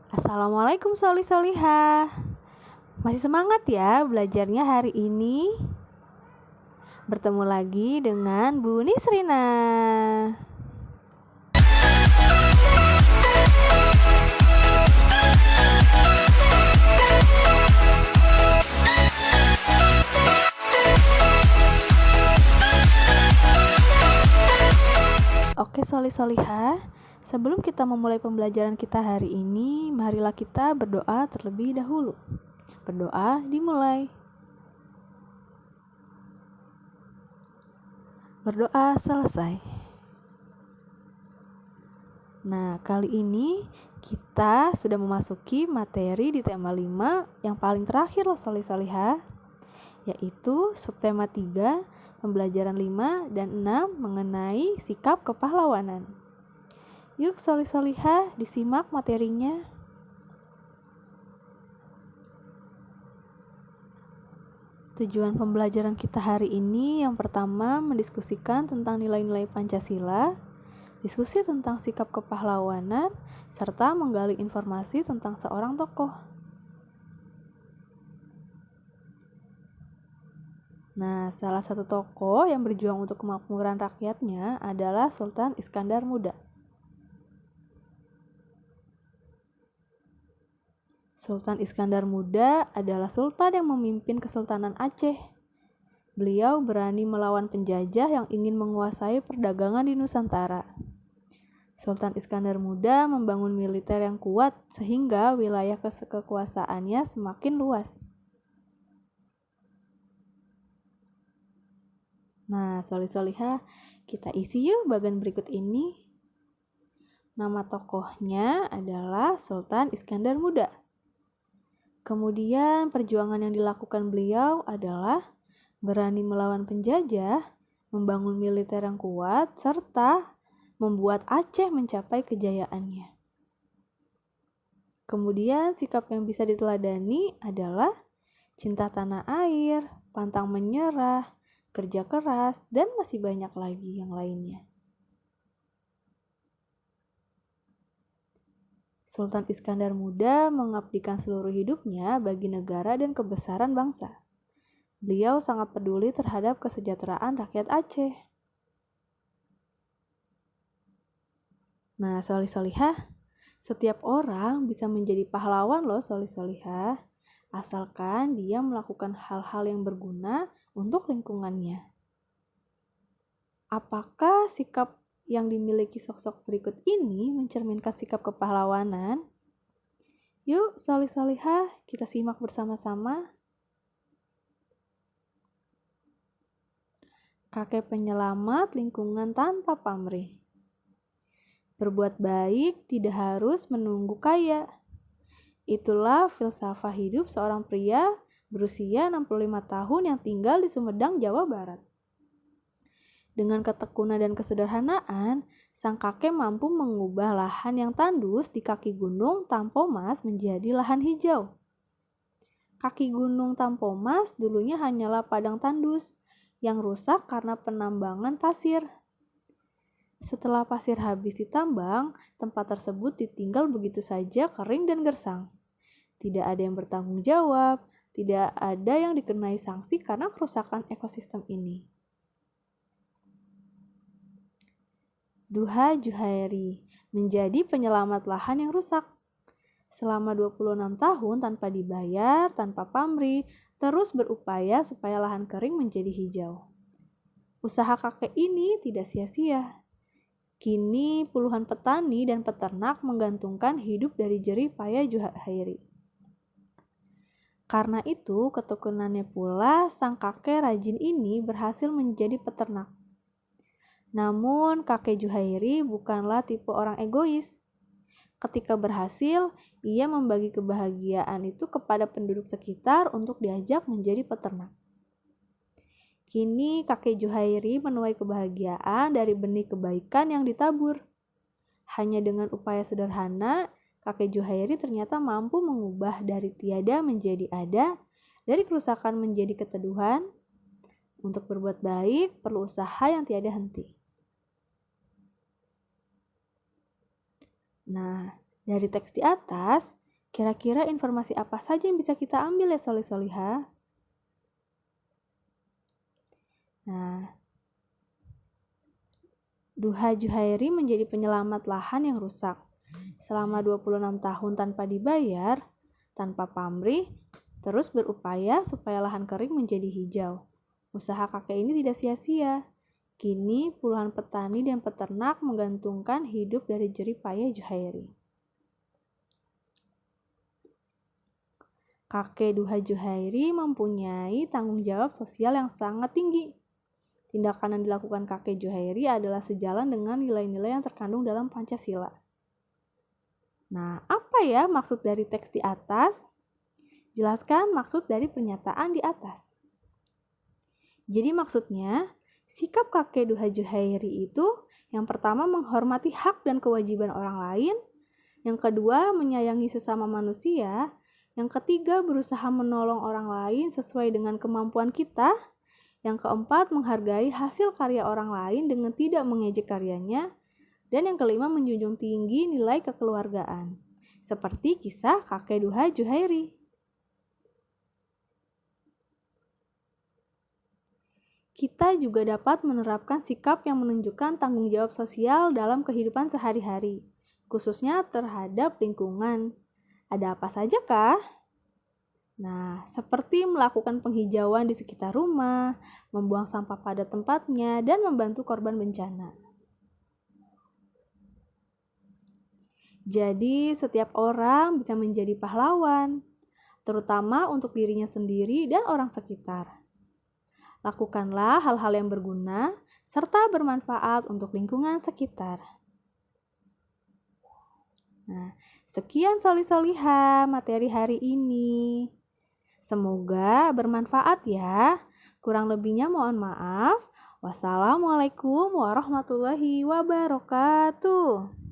Assalamualaikum Solihah. Masih semangat ya belajarnya hari ini? Bertemu lagi dengan Bu Nisrina. Oke Solihah, sebelum kita memulai pembelajaran kita hari ini, marilah kita berdoa terlebih dahulu. Berdoa dimulai. Berdoa selesai. Nah, kali ini kita sudah memasuki materi di tema 5 yang paling terakhir loh Solihah, yaitu subtema 3, pembelajaran 5 dan 6 mengenai sikap kepahlawanan. Yuk Solihah, disimak materinya. Tujuan pembelajaran kita hari ini yang pertama mendiskusikan tentang nilai-nilai Pancasila, diskusi tentang sikap kepahlawanan, serta menggali informasi tentang seorang tokoh. Nah, salah satu tokoh yang berjuang untuk kemakmuran rakyatnya adalah Sultan Iskandar Muda. Sultan Iskandar Muda adalah sultan yang memimpin Kesultanan Aceh. Beliau berani melawan penjajah yang ingin menguasai perdagangan di Nusantara. Sultan Iskandar Muda membangun militer yang kuat sehingga wilayah kekuasaannya semakin luas. Nah, Solihah, kita isi yuk bagian berikut ini. Nama tokohnya adalah Sultan Iskandar Muda. Kemudian perjuangan yang dilakukan beliau adalah berani melawan penjajah, membangun militer yang kuat, serta membuat Aceh mencapai kejayaannya. Kemudian sikap yang bisa diteladani adalah cinta tanah air, pantang menyerah, kerja keras, dan masih banyak lagi yang lainnya. Sultan Iskandar Muda mengabdikan seluruh hidupnya bagi negara dan kebesaran bangsa. Beliau sangat peduli terhadap kesejahteraan rakyat Aceh. Nah, Solihah, setiap orang bisa menjadi pahlawan loh Solihah, asalkan dia melakukan hal-hal yang berguna untuk lingkungannya. Apakah sikap yang dimiliki sosok berikut ini mencerminkan sikap kepahlawanan? Yuk Solihah, kita simak bersama-sama. Kakek penyelamat lingkungan tanpa pamrih. Berbuat baik tidak harus menunggu kaya. Itulah filsafah hidup seorang pria berusia 65 tahun yang tinggal di Sumedang, Jawa Barat. Dengan ketekunan dan kesederhanaan, sang kakek mampu mengubah lahan yang tandus di kaki gunung Tampomas menjadi lahan hijau. Kaki gunung Tampomas dulunya hanyalah padang tandus yang rusak karena penambangan pasir. Setelah pasir habis ditambang, tempat tersebut ditinggal begitu saja kering dan gersang. Tidak ada yang bertanggung jawab, tidak ada yang dikenai sanksi karena kerusakan ekosistem ini. Duha Juhairi menjadi penyelamat lahan yang rusak. Selama 26 tahun tanpa dibayar, tanpa pamrih, terus berupaya supaya lahan kering menjadi hijau. Usaha kakek ini tidak sia-sia. Kini puluhan petani dan peternak menggantungkan hidup dari jerih payah Juhairi. Karena itu, ketekunannya pula sang kakek rajin ini berhasil menjadi peternak. Namun, kakek Juhairi bukanlah tipe orang egois. Ketika berhasil, ia membagi kebahagiaan itu kepada penduduk sekitar untuk diajak menjadi peternak. Kini, kakek Juhairi menuai kebahagiaan dari benih kebaikan yang ditabur. Hanya dengan upaya sederhana, kakek Juhairi ternyata mampu mengubah dari tiada menjadi ada, dari kerusakan menjadi keteduhan. Untuk berbuat baik, perlu usaha yang tiada henti. Nah, Dari teks di atas, kira-kira informasi apa saja yang bisa kita ambil ya solih-solihah? Nah, Duha Juhairi menjadi penyelamat lahan yang rusak. Selama 26 tahun tanpa dibayar, tanpa pamrih, terus berupaya supaya lahan kering menjadi hijau. Usaha kakek ini tidak sia-sia. Kini puluhan petani dan peternak menggantungkan hidup dari jerih payah Juhairi. Kakek Duha Juhairi mempunyai tanggung jawab sosial yang sangat tinggi. Tindakan yang dilakukan kakek Juhairi adalah sejalan dengan nilai-nilai yang terkandung dalam Pancasila. Nah, apa ya maksud dari teks di atas? Jelaskan maksud dari pernyataan di atas. Jadi maksudnya, sikap kakek Duha Juhairi itu yang pertama menghormati hak dan kewajiban orang lain, yang kedua menyayangi sesama manusia, yang ketiga berusaha menolong orang lain sesuai dengan kemampuan kita, yang keempat menghargai hasil karya orang lain dengan tidak mengejek karyanya, dan yang kelima menjunjung tinggi nilai kekeluargaan, seperti kisah kakek Duha Juhairi. Kita juga dapat menerapkan sikap yang menunjukkan tanggung jawab sosial dalam kehidupan sehari-hari, khususnya terhadap lingkungan. Ada apa saja kah? Nah, seperti melakukan penghijauan di sekitar rumah, membuang sampah pada tempatnya, dan membantu korban bencana. Jadi, setiap orang bisa menjadi pahlawan, terutama untuk dirinya sendiri dan orang sekitar. Lakukanlah hal-hal yang berguna serta bermanfaat untuk lingkungan sekitar. Nah, sekian solih-solihah materi hari ini. Semoga bermanfaat ya. Kurang lebihnya mohon maaf. Wassalamualaikum warahmatullahi wabarakatuh.